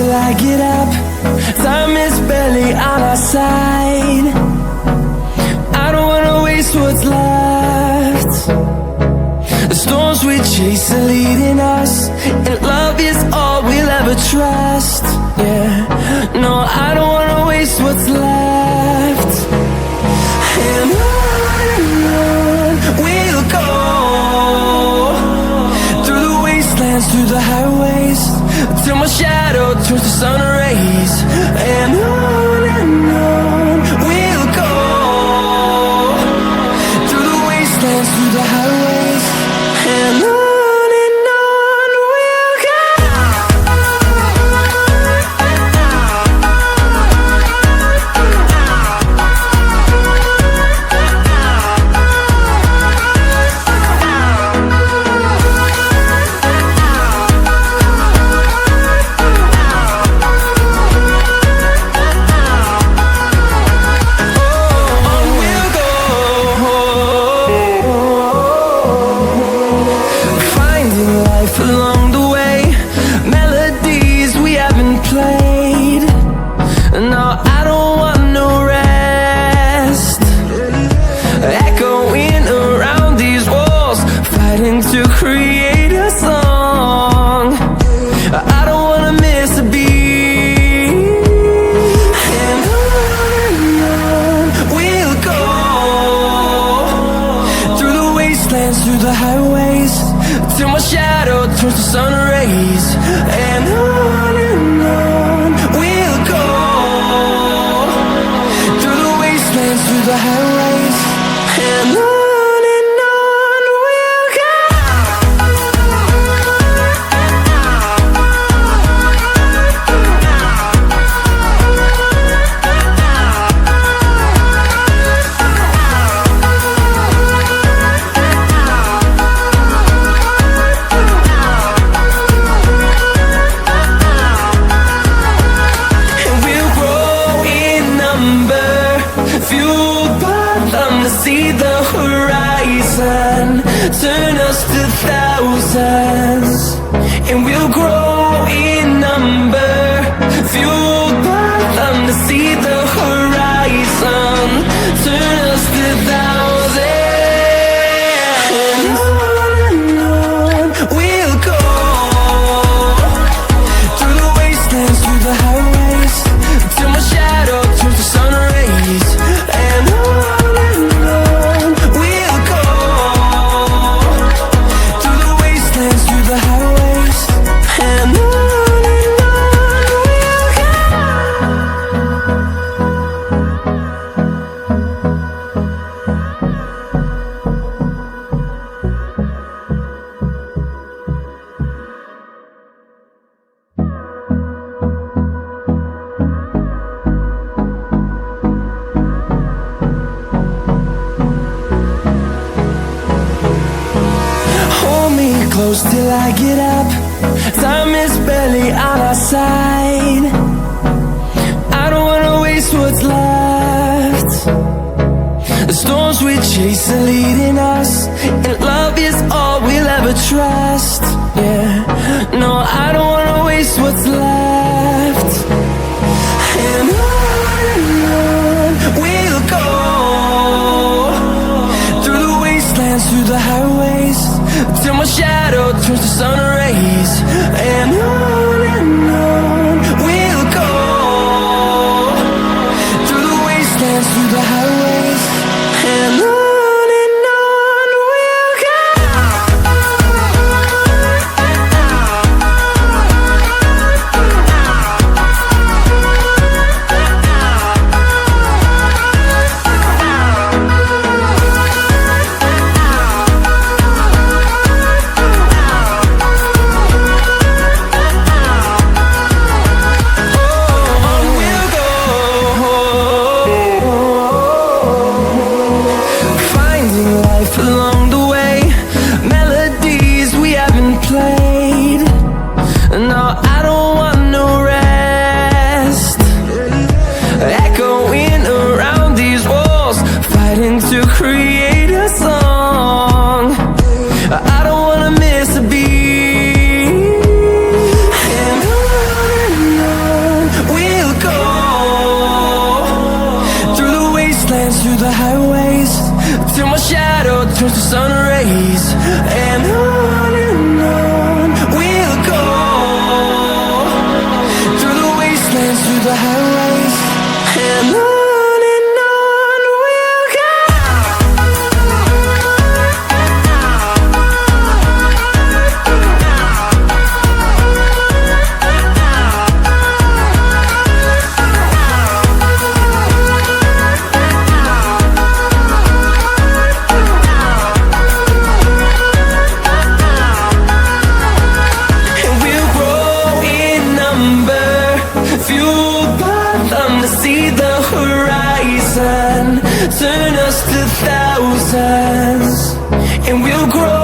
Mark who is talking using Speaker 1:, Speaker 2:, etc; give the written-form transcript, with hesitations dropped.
Speaker 1: till I get up. Time is barely on our side. I don't wanna waste what's left. The storms we chase are leading us, and love is all we'll ever trust. Yeah, no, I don't wanna waste what's left. And on we'll go, through the wastelands, through the highways, till my shadow turns to sun rays. And on we'll go, through the wastelands, through the highways, and on we'll go. Along the way, melodies we haven't played. No, I don't want no rest. Echoing around these walls, fighting to create a song. I don't wanna miss a beat. And on we'll go, through the wastelands, through the highways, till my shadow turns to sun rays. And on we'll go, through the wastelands, through the highways, and on we'll go. Fueled by them to see the horizon, turn us to thousands, and we'll grow in number. Fueled by them to see the horizon, turn us to thousands, and on we'll go, through the wastelands, through the highways, till my shadow turns to sun rays. And on we'll go, through the wastelands, through the highways, and on we'll go. Hold me close till I get up. Time is barely on our side. I don't wanna waste what's left. The storms we chase are leading us, and love is all we'll ever trust. Yeah, no, I don't wanna waste what's left. And on we'll go, through the wastelands, through the highways, till my shadow turns to sun rays. And on we'll go, through the wastelands, through the highways, and on we'll go. towards the sun rays, and on we'll go, through the wastelands, through the highways, and on we'll go. See the horizon, turn us to thousands, and we'll grow.